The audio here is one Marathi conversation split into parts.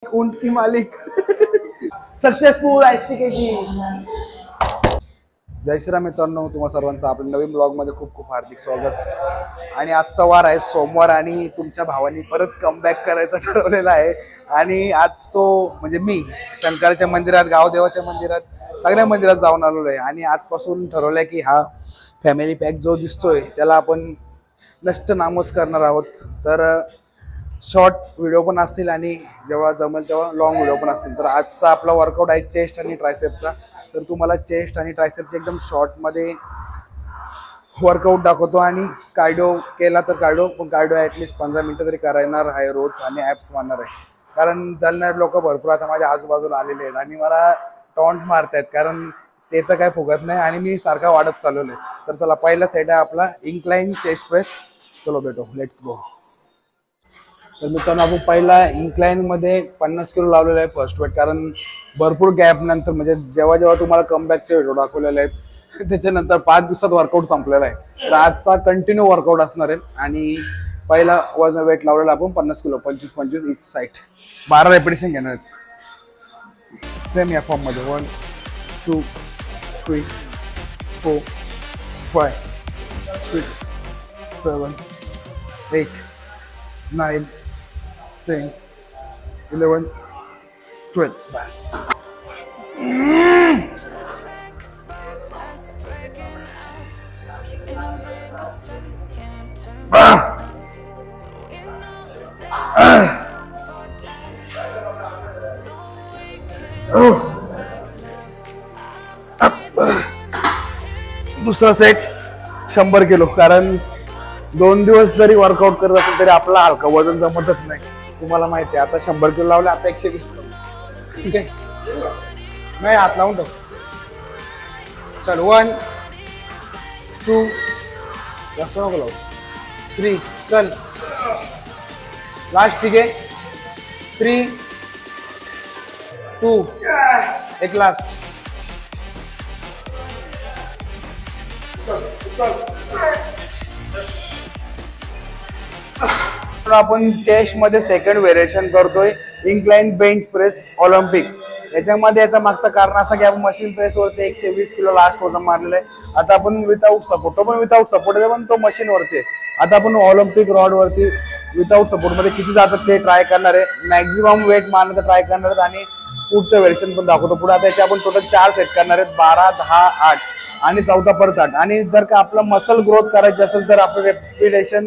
ऊंट की मालिक सक्सेसफुल ICKG. जय श्रीराम मित्रांनो, तुम्हा सर्वांचं आपल्या नवीन ब्लॉग मध्ये खूप खूप हार्दिक स्वागत. आणि आजचा वार आहे सोमवार आणि तुमच्या भावानी परत कमबॅक करायचं ठरवलेलं आहे. आणि आज तो म्हणजे मी शंकराच्या मंदिरात, गावदेवाच्या मंदिरात, सगळ्या मंदिरात जाऊन आलेलो आहे. आणि आजपासून ठरवलंय की हा फॅमिली पॅक जो दिसतोय त्याला आपण नष्ट नामोच करणार आहोत. तर शॉर्ट व्हिडिओ पण असतील आणि जेव्हा जमेल तेव्हा लॉंग व्हिडिओ पण असतील. तर आजचा आपला वर्कआउट आहे चेस्ट आणि ट्रायसेपचा. तर तुम्हाला चेस्ट आणि ट्रायसेपचे एकदम शॉर्टमध्ये वर्कआउट दाखवतो. आणि कार्डिओ केला तर पण कार्डिओ ॲटलिस्ट 15 मिनटं तरी करणार आहे रोज. आणि ॲप्स मारणार आहे कारण चालणारे लोक भरपूर आता माझ्या आजूबाजूला आलेले आहेत आणि मला टॉन्ट मारत आहेत कारण ते तर काय फुगत नाही आणि मी सारखा वाढत चालवलं आहे. तर चला, पहिला सेट आहे आपला इन्क्लाइन चेस्ट प्रेस. चलो बेटो, लेट्स गो. तर मित्रांनो, आपण पहिला इन्क्लाइनमध्ये 50 किलो लावलेला आहे फर्स्ट वेट. कारण भरपूर गॅप नंतर म्हणजे जेव्हा जेव्हा तुम्हाला कमबॅकचे व्हिडिओ दाखवलेले आहेत त्याच्यानंतर 5 दिवसात वर्कआउट संपलेला आहे. तर आता कंटिन्यू वर्कआउट असणार आहे. आणि पहिला वजन वेट लावलेला आपण 50 किलो, 25-25 इच साईड. 12 रेपिटेशन घेणार आहेत सेम या फॉर्ममध्ये. 1 2 3 4 5 6 7 8 9 10 11 12. बस. दुसरा सेट 100 किलो. कारण 2 दिवस जरी वर्कआउट करत असेल तरी आपला हलका वजन जमतच नाही, तुम्हाला माहिती आहे. आता 100 किलो लावले, आता 120 किलो. ठीक आहे, नाही हात लावून टाक. चल 1 2 जास्त नको लावू. 3 चल लास्ट. ठीक आहे, 3 2 एक लास्ट. आपण चेस्ट मध्ये सेकंड व्हेरिएशन करतोय इन्क्लाइन बेंच प्रेस ऑलिम्पिक. याच्यामध्ये याचा मागचं कारण असं की आपण मशीन प्रेस वरती 120 किलो लास्ट वजन मारलेलं आहे. आता आपण विदाऊट सपोर्ट, तो पण विदाऊट सपोर्ट आहे पण तो मशीन वरती आहे. आता आपण ऑलिम्पिक रॉड वरती विदाऊट सपोर्ट मध्ये किती जातात ते ट्राय करणार आहे. मॅक्झिमम वेट मारण्याचं ट्राय करणार आहेत आणि पुढचं व्हेरिएशन पण दाखवतो पुढे. आता याचे आपण टोटल 4 सेट करणार आहेत, 12 10 8 आणि 14 परत 8. आणि जर का आपला मसल ग्रोथ करायची असेल तर आपलं रेपिटेशन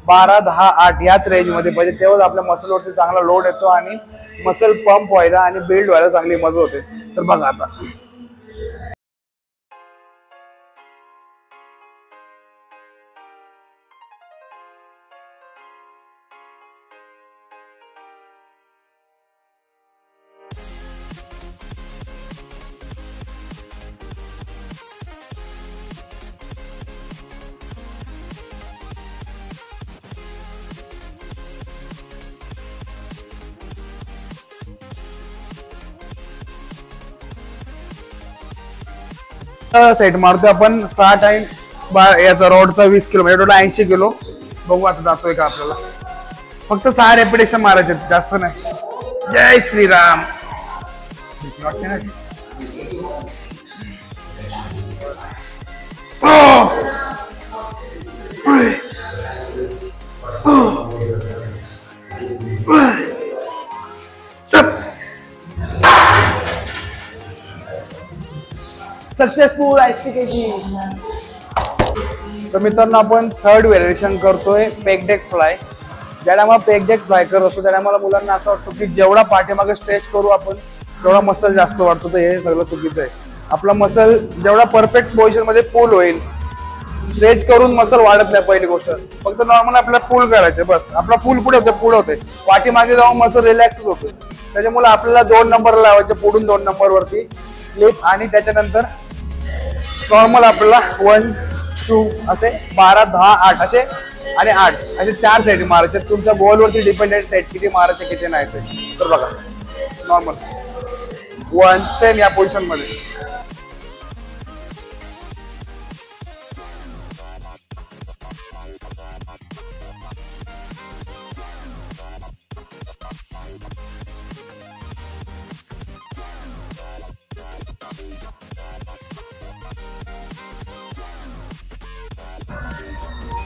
12 10 8 याच रेंज मध्ये पाहिजे. तेव्हाच आपल्या मसलवरती चांगला लोड येतो आणि मसल पंप व्हायला आणि बिल्ड व्हायला चांगली मदत होते. तर बघा आता सेट मारतोय आपण 6 टाइम याचा रॉडचा 20 किलो म्हणजे टोटल 80 किलो. बघू आता जातोय का आपल्याला. फक्त 6 रेपिटेशन मारायचे, जास्त नाही. जय श्रीराम. Successful ICKG. तर मित्रांनो, आपण थर्ड व्हेरिएशन करतोय पेग डेक फ्लाय. ज्याला मला पेग डेक फ्लाय करत असतो त्याला मला मुलांना असं वाटतं की जेवढा पाठीमागे स्ट्रेच करू आपण तेवढा मसल जास्त वाढतो. तर हे सगळं चुकीचं आहे. आपला मसल जेवढा परफेक्ट पोझिशन मध्ये पुल होईल, स्ट्रेच करून मसल वाढत नाही. पहिली गोष्ट फक्त नॉर्मल आपल्याला पुल करायचं बस. आपला पुल पुढे होते पाठीमागे जाऊन मसल रिलॅक्सच होतो. त्याच्यामुळे आपल्याला 2 नंबर लावायचे, पुढून 2 नंबर वरती क्लिप. आणि त्याच्यानंतर नॉर्मल आपल्याला 1 2 असे 12 10 8 असे आणि 8 असे 4 सेट मारायचे. तुमच्या गोलवरती डिपेंडेंट सेट किती मारायचे किती नाही ते. तर बघा नॉर्मल 1 सेम या पोझिशन मध्ये.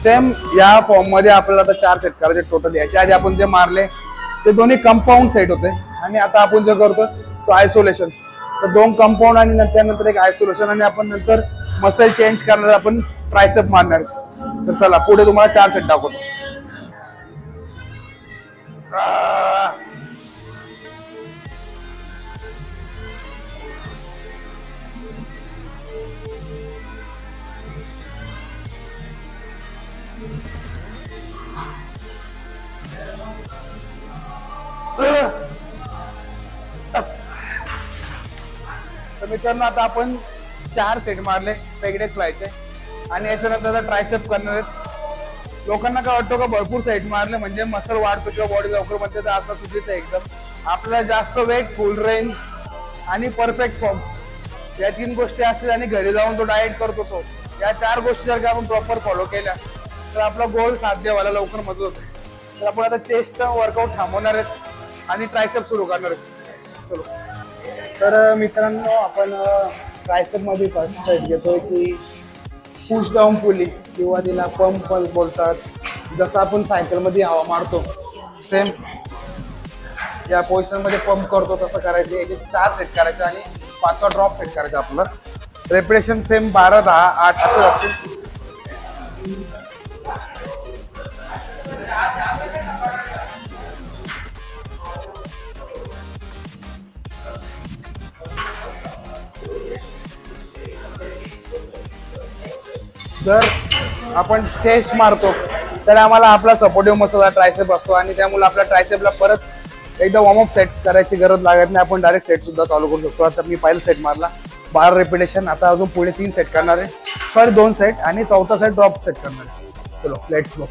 सेम या फॉर्म मध्ये आपल्याला आता 4 सेट करायचे टोटल. याच्या आधी आपण जे मारले ते दोन्ही कंपाऊंड सेट होते आणि आता आपण जे करतो तो आयसोलेशन. तर 2 कंपाऊंड आणि त्यानंतर एक आयसोलेशन आणि आपण नंतर मसल चेंज करणार, आपण ट्रायसेप मारणार. तर चला पुढे तुम्हाला 4 सेट दाखवतो. तर मित्रांनो आता आपण 4 सेट मारले पेगडे फ्लायचे आणि याच्यानंतर ट्रायसेप करणार आहेत. लोकांना काय वाटतं का भरपूर सेट मारले म्हणजे मसल वाढतो किंवा बॉडी लवकर बनते, तर असं चुकीचं आहे एकदम. आपल्याला जास्त वेट, फुल रेंज आणि परफेक्ट फॉर्म या 3 गोष्टी असतील आणि घरी जाऊन तो डाएट करतो तो, या 4 गोष्टी जर का आपण प्रॉपर फॉलो केल्या तर आपला गोल साध्य व्हायला लवकर मदत होते. तर आपण आता चेस्ट वर्कआउट थांबवणार आहेत आणि ट्रायसेप सुरू करणार आहेत. चलो. तर मित्रांनो आपण ट्रायसेप मध्ये फर्स्ट सेट घेतोय की पुश डाऊन पुली किंवा तिला पंप पण बोलतात. जसं आपण सायकल मध्ये हवा मारतो सेम या पोझिशन मध्ये पंप करतो तसं करायचे. याचे 4 सेट करायचे आणि 5वा ड्रॉप सेट करायचा. आपलं रेपिटेशन सेम 12, 10, 8 असं असतील. जर आपण चेस्ट मारतो तर आम्हाला आपला सपोर्टिव्ह मसल ट्रायसेप असतो आणि त्यामुळे आपल्या ट्रायसेपला परत एकदा वॉर्मअप सेट करायची गरज लागत नाही. आपण डायरेक्ट सेट सुद्धा चालू करू शकतो. आता मी पहिला सेट मारला 12 रेपिटेशन. आता अजून पुढे 3 सेट करणार आहे, पर 2 सेट आणि 4था सेट ड्रॉप सेट करणार आहे. चलो लेट्स गो.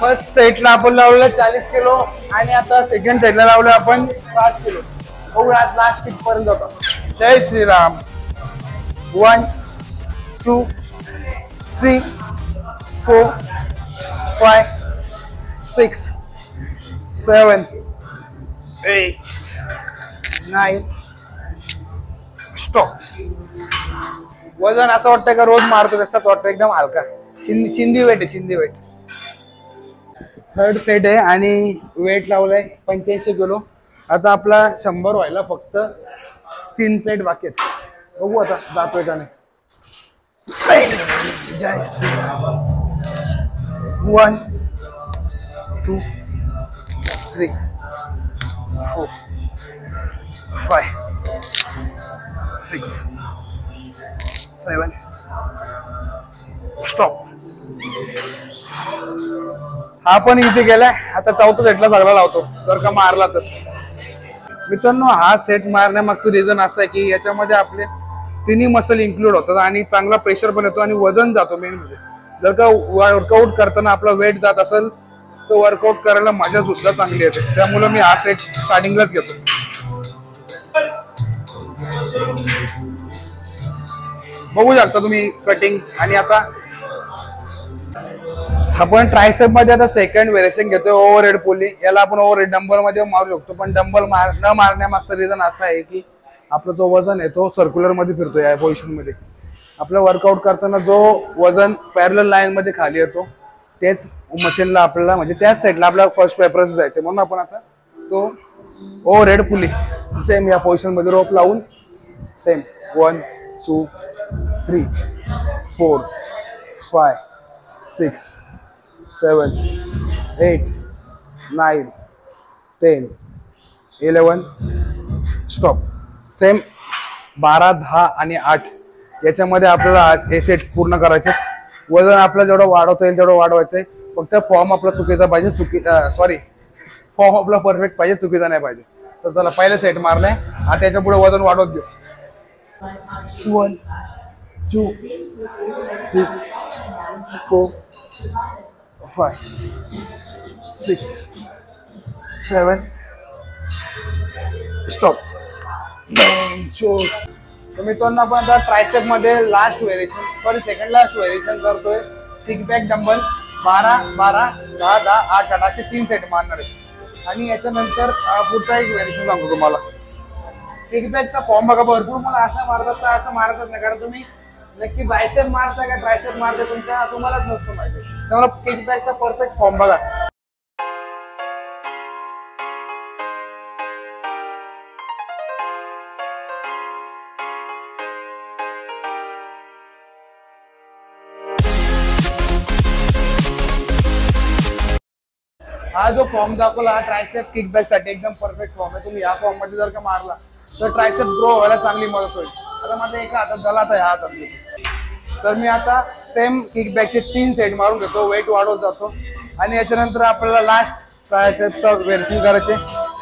फर्स्ट सेटला आपण लावलं 40 किलो आणि आता सेकंड सेटला लावलं आपण 60 किलो. बघू आज लास्ट किट पर्यंत होता. जय श्रीराम. 1 2 3 4 5 6 7 8 9 स्टॉप. वजन असं वाटतं का रोज मारतो तसंच वाटतं, एकदम हलका. चिंदी वेट आहे, चिंदी वेट. थर्ड सेट आहे आणि वेट लावलंय 85 किलो. आता आपला 100 व्हायला फक्त 3 प्लेट बाकी आहेत. बघू आता जातोय का नाही. जय श्रीराम. 1 2 3 4 5 6 7 स्टॉप. हा पण इझी गेलाय. आता 4था सेटला सगळा लावतो जर का मारला तर. मित्रांनो हा सेट मारण्यामागचं रिझन असं आहे की याच्यामध्ये आपले 3 मसल इन्क्लूड होतात आणि चांगला प्रेशर पण येतो आणि वजन जातो मेन म्हणजे. जर का वर्कआउट करताना आपला वेट जात असेल तर वर्कआउट करायला मजा सुद्धा चांगली येते. त्यामुळे मी हा सेट स्टार्टिंगलाच घेतो. बघू शकता तुम्ही कटिंग. आणि आता आपण ट्रायसेप मध्ये आता सेकंड व्हेरिएशन घेतोय ओव्हरहेड पुली. याला आपण ओव्हरहेड डंबल मध्ये मारू शकतो, पण डंबल न मारण्यामागचं रिझन असं आहे की आपला जो वजन आहे तो सर्क्युलर मध्ये फिरतो या पोझिशन मध्ये. आपलं वर्कआउट करताना जो वजन पॅरलल लाईन मध्ये खाली येतो तेच मशीनला आपल्याला म्हणजे त्याच साईडला आपल्याला फर्स्ट प्रेफरन्स द्यायचे. म्हणून आपण आता तो ओव्हरहेड पुली सेम या पोझिशन मध्ये रोप लावून सेम 1 2 3 4 5 6 7 8 9 10 11 स्टॉप. सेम 12, 10 आणि 8 याच्यामध्ये आपल्याला आज हे सेट पूर्ण करायचे. वजन आपलं जेवढं वाढवता येईल तेवढं वाढवायचंय. फक्त फॉर्म आपला चुकीचा पाहिजे. फॉर्म आपला परफेक्ट पाहिजे, चुकीचा नाही पाहिजे. तर चला पहिलं सेट मारलंय. आता त्याच्या पुढे वजन वाढवत घेऊ. 1 2 3 4 5 6 7 स्टॉप. तर मित्रांनो आपण आता ट्रायसेप मध्ये सेकंड लास्ट व्हेरिएशन करतोय. थिक बॅक डंबल 12 12 10 10 8 8 असे 3 सेट मारणार आहे. आणि याच्यानंतर पुढचा एक व्हेरिएशन सांगतो तुम्हाला. थिक बॅकचा फॉर्म बघा. भरपूर मला असं मारतात तर असं मारतच नाही, कारण तुम्ही नक्की बायसेप मारता का ट्रायसेप मारता तुम्हालाच नसतं माहिती. त्यामुळे किकबॅकचा परफेक्ट फॉर्म बघा. हा जो फॉर्म दाखवला हा ट्रायसेप किकबॅक साठी एकदम परफेक्ट फॉर्म आहे. तुम्ही या फॉर्म मध्ये जर का मारला तर ट्रायसेप ग्रो व्हायला चांगली मदत होईल. आता माझ्या एका हातात झाला आता ह्या हातात. तर मी आता सेम किकबॅकचे 3 सेट मारून घेतो, वेट वाढवत जातो आणि याच्यानंतर आपल्याला लास्ट ट्रायसेपचं व्हेरिएशन करायचे.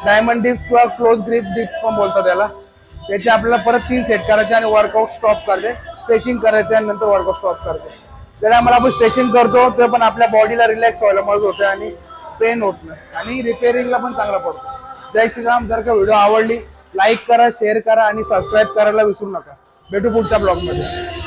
डायमंड डिप्स किंवा क्लोज ग्रिप डिप्स पण बोलतात त्याला. त्याचे आपल्याला परत 3 सेट करायचे आणि वर्कआउट स्टॉप करायचे, स्ट्रेचिंग करायचे आणि नंतर वर्कआउट स्टॉप करायचे. त्याला मला आपण स्ट्रेचिंग करतो ते पण आपल्या बॉडीला रिलॅक्स व्हायला मदत होते आणि पेन होत नाही आणि रिपेअरिंगला पण चांगला पडतो. जय श्रीराम. जर का व्हिडिओ आवडली लाईक करा, शेअर करा आणि सबस्क्राईब करायला विसरू नका. भेटू पुढच्या ब्लॉगमध्ये.